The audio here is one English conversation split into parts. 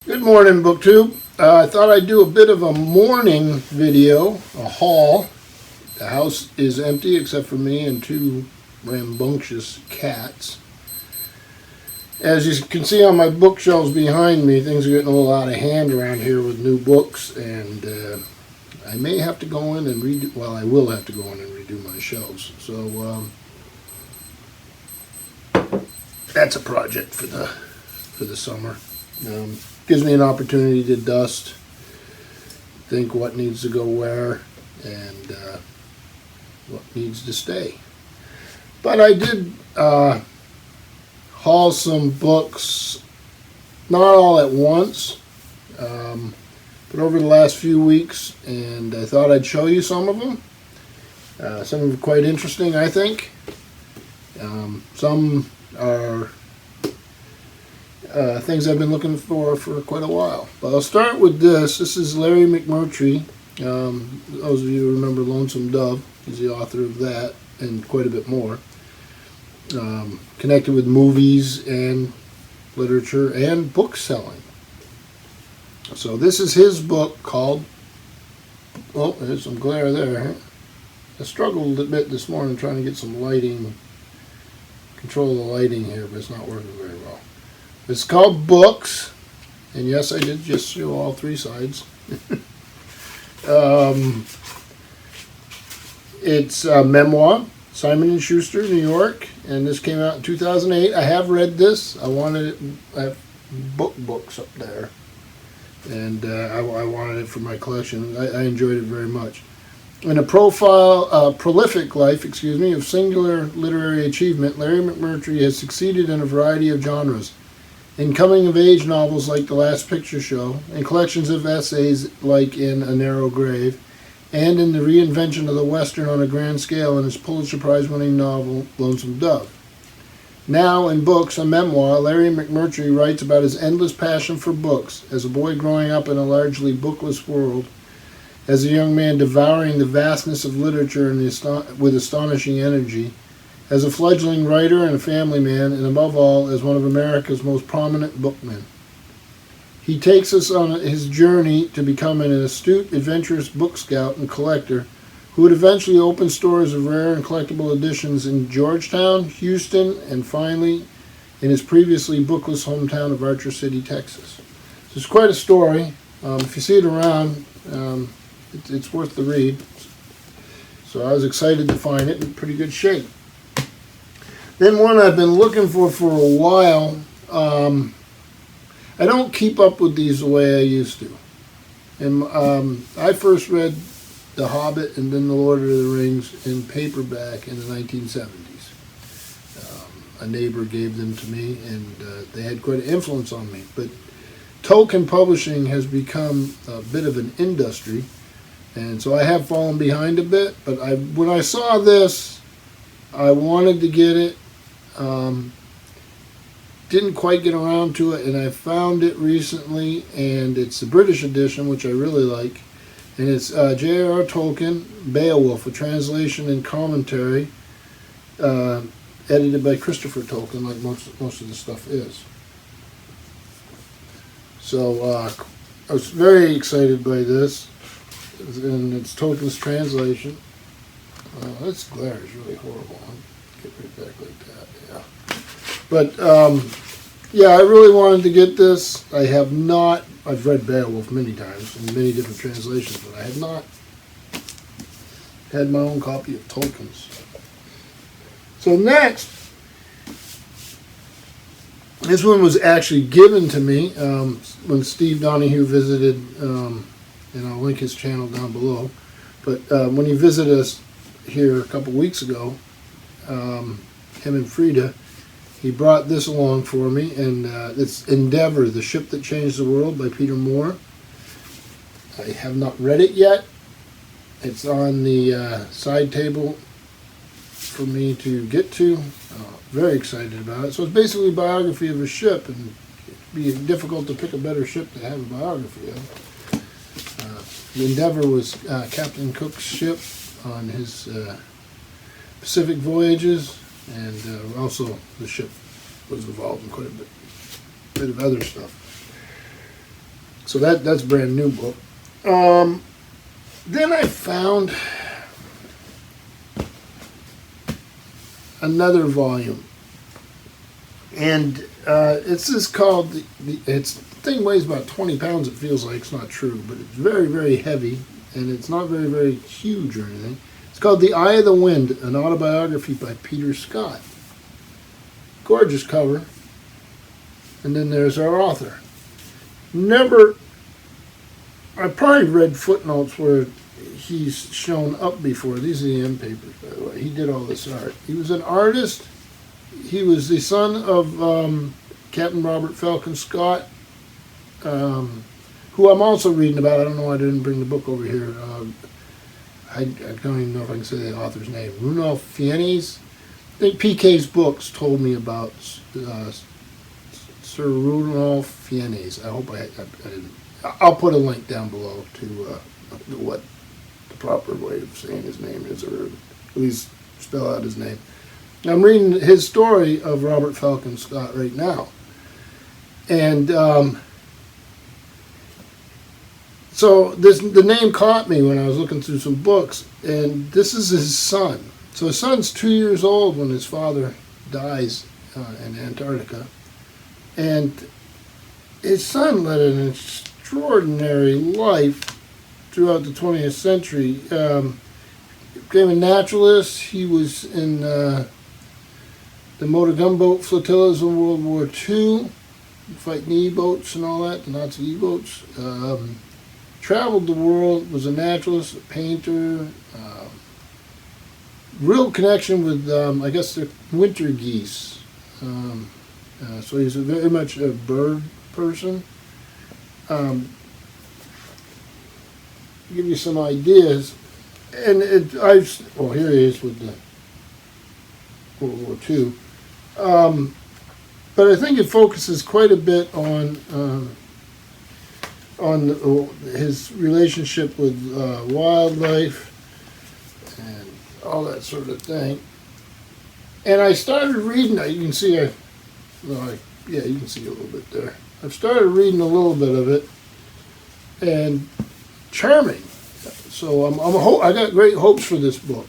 Good morning, BookTube. I thought I'd do a bit of a morning video, a haul. The house is empty except for me and two rambunctious cats. As you can see on my bookshelves behind me, things are getting a little out of hand around here with new books, and I may have to go in and redo, well, I will have to go in and redo my shelves. So that's a project for the summer. Gives me an opportunity to dust, think what needs to go where, and what needs to stay. But I did haul some books, not all at once, but over the last few weeks, and I thought I'd show you some of them. Some of them are quite interesting, I think. Some are things I've been looking for quite a while. But I'll start with this. This is Larry McMurtry. Those of you who remember Lonesome Dove, he's the author of that and quite a bit more. Connected with movies and literature and book selling. So this is his book called, oh, there's some glare there. I struggled a bit this morning trying to get some lighting, control the lighting here, but it's not working very well. It's called Books, and yes, I did just show all three sides. It's a memoir, Simon & Schuster, New York, and this came out in 2008. I have read this. I wanted it. I have books up there, and I wanted it for my collection. I enjoyed it very much. In a prolific life, of singular literary achievement, Larry McMurtry has succeeded in a variety of genres. In coming-of-age novels like The Last Picture Show, in collections of essays like In A Narrow Grave, and in the reinvention of the Western on a grand scale in his Pulitzer Prize-winning novel, Lonesome Dove. Now, in books, a memoir, Larry McMurtry writes about his endless passion for books, as a boy growing up in a largely bookless world, as a young man devouring the vastness of literature with astonishing energy, as a fledgling writer and a family man, and above all, as one of America's most prominent bookmen. He takes us on his journey to become an astute, adventurous book scout and collector who would eventually open stores of rare and collectible editions in Georgetown, Houston, and finally in his previously bookless hometown of Archer City, Texas. So it's quite a story. If you see it around, it's worth the read. So I was excited to find it in pretty good shape. Then one I've been looking for a while. I don't keep up with these the way I used to. And I first read The Hobbit and then The Lord of the Rings in paperback in the 1970s. A neighbor gave them to me, and they had quite an influence on me. But Tolkien publishing has become a bit of an industry, and so I have fallen behind a bit. But when I saw this, I wanted to get it. Didn't quite get around to it, and I found it recently, and it's the British edition, which I really like, and it's J.R.R. Tolkien, Beowulf, a translation and commentary, edited by Christopher Tolkien, like most of the stuff is. So I was very excited by this, and it's Tolkien's translation. This glare is really horrible. I'll get right back like that, yeah. But, yeah, I really wanted to get this. I've read Beowulf many times in many different translations, but I have not had my own copy of Tolkien's. So next, this one was actually given to me when Steve Donahue visited, and I'll link his channel down below, but when he visited us here a couple weeks ago, him and Frida, he brought this along for me, and it's Endeavour, The Ship That Changed the World by Peter Moore. I have not read it yet. It's on the side table for me to get to. Very excited about it. So it's basically a biography of a ship, and it'd be difficult to pick a better ship to have a biography of. The Endeavour was Captain Cook's ship on his Pacific voyages, and also the ship was involved in quite a bit of other stuff. So that's a brand new book. Then I found another volume, and it's just called the thing weighs about 20 pounds. It feels like it's not true, but it's very, very heavy, and it's not very, very huge or anything. It's called The Eye of the Wind, an autobiography by Peter Scott. Gorgeous cover. And then there's our author. I probably read footnotes where he's shown up before. These are the end papers, by the way. He did all this art. He was an artist. He was the son of Captain Robert Falcon Scott, who I'm also reading about. I don't know why I didn't bring the book over here. I don't even know if I can say the author's name. Rudolph Fiennes. I think PK's books told me about Sir Rudolph Fiennes. I hope I didn't. I'll put a link down below to what the proper way of saying his name is, or at least spell out his name. I'm reading his story of Robert Falcon Scott right now. And so the name caught me when I was looking through some books, and this is his son. So his son's 2 years old when his father dies in Antarctica. And his son led an extraordinary life throughout the 20th century. He became a naturalist. He was in the motor gunboat flotillas in World War II, fighting E-boats and all that, the Nazi E-boats. Traveled the world, was a naturalist, a painter. Real connection with, I guess, the winter geese. So he's very much a bird person. Give you some ideas, and here he is with the World War II. But I think it focuses quite a bit on his relationship with wildlife and all that sort of thing. And I started reading. You can see you can see a little bit there. I've started reading a little bit of it, and charming. So I got great hopes for this book.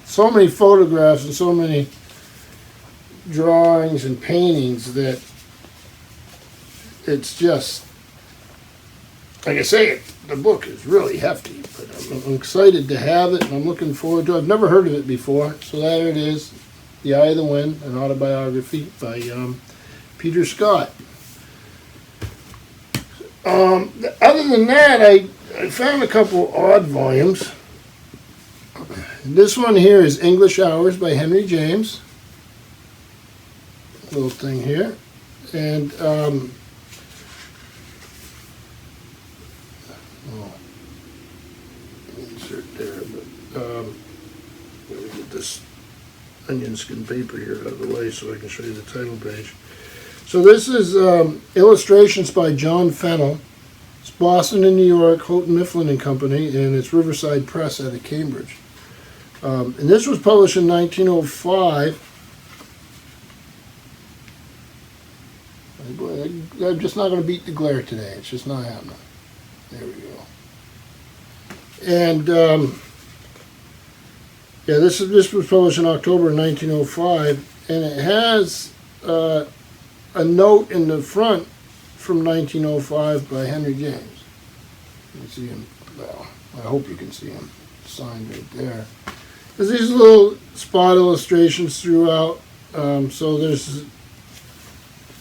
So many photographs and so many drawings and paintings that it's just, like I say, the book is really hefty. But I'm excited to have it, and I'm looking forward to it. I've never heard of it before, so there it is. The Eye of the Wind, an autobiography by Peter Scott. Other than that, I found a couple odd volumes. This one here is English Hours by Henry James. Little thing here. And, insert there, but let me get this onion skin paper here out of the way so I can show you the title page. So this is illustrations by John Fennell. It's Boston and New York, Houghton Mifflin and Company, and it's Riverside Press out of Cambridge. And this was published in 1905. I'm just not going to beat the glare today. It's just not happening. There we go. And yeah, this was published in October 1905, and it has a note in the front from 1905 by Henry James. You can see him. Well, I hope you can see him signed right there. There's these little spot illustrations throughout. So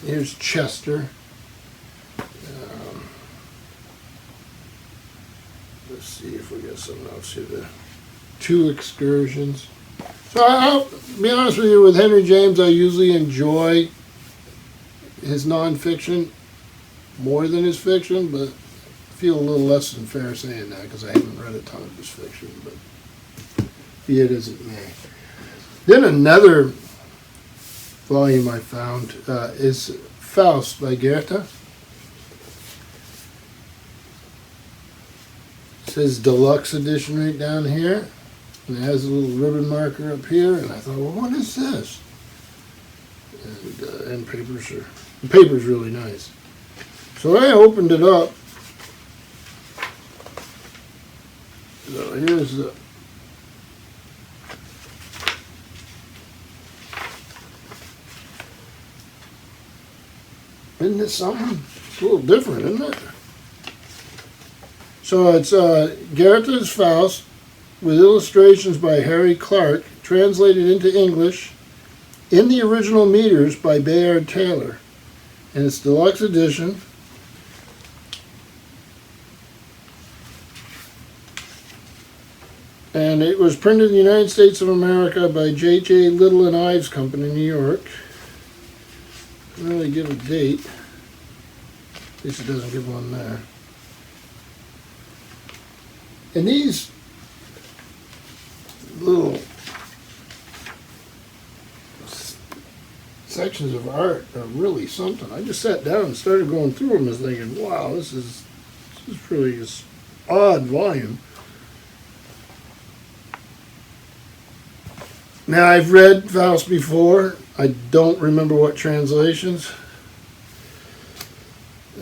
here's Chester. Let's see if we got something else here. The two excursions. So I'll be honest with you, with Henry James, I usually enjoy his nonfiction more than his fiction, but I feel a little less than fair saying that because I haven't read a ton of his fiction, but be it as it may. Then another volume I found is Faust by Goethe. It says Deluxe edition right down here, and it has a little ribbon marker up here, and I thought, well, what is this? And the paper's really nice. So I opened it up. So here's the... Isn't this something? It's a little different, isn't it? So it's Goethe's Faust with illustrations by Harry Clark, translated into English in the original meters by Bayard Taylor. And it's deluxe edition. And it was printed in the United States of America by J.J. Little and Ives Company, New York. Doesn't really give a date. At least it doesn't give one there. And these little sections of art are really something. I just sat down and started going through them and thinking, wow, this is really an odd volume. Now, I've read Faust before. I don't remember what translations.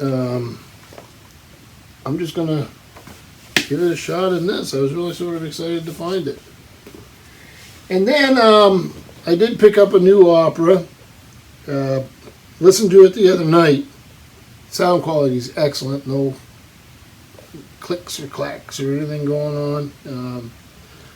I'm just going to give it a shot in this. I was really sort of excited to find it. And then I did pick up a new opera. Listened to it the other night. Sound quality is excellent. No clicks or clacks or anything going on.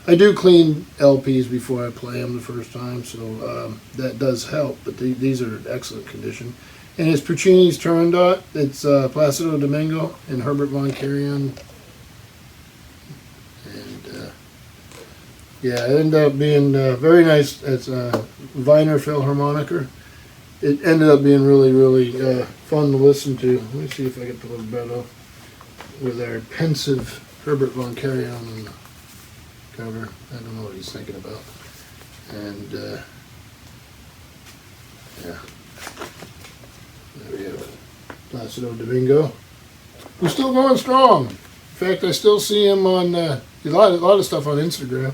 I do clean LPs before I play them the first time, so that does help. But these are in excellent condition. And it's Puccini's Turandot. It's Placido Domingo and Herbert von Karajan. And yeah, it ended up being very nice. It's Wiener Philharmoniker. It ended up being really, really fun to listen to. Let me see if I can put a better with our pensive Herbert von Karajan on the cover. I don't know what he's thinking about. And yeah, there we have it. Placido Domingo. We're still going strong. In fact, I still see him on a lot of stuff on Instagram.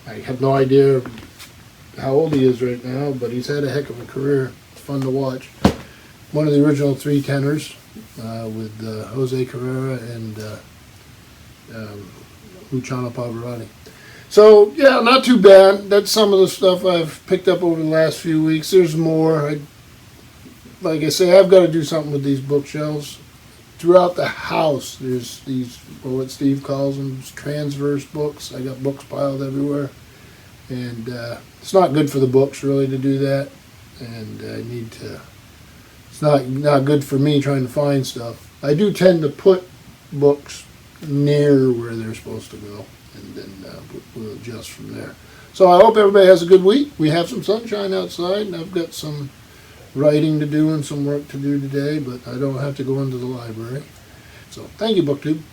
I have no idea how old he is right now, but he's had a heck of a career. It's fun to watch. One of the original three tenors with Jose Carrera and Luciano Pavarotti. So, yeah, not too bad. That's some of the stuff I've picked up over the last few weeks. There's more. Like I say, I've got to do something with these bookshelves. Throughout the house, there's these, what Steve calls them, transverse books. I got books piled everywhere. And it's not good for the books, really, to do that. And I need to... It's not good for me trying to find stuff. I do tend to put books near where they're supposed to go. And then we'll adjust from there. So I hope everybody has a good week. We have some sunshine outside, and I've got some writing to do and some work to do today, but I don't have to go into the library. So thank you, BookTube.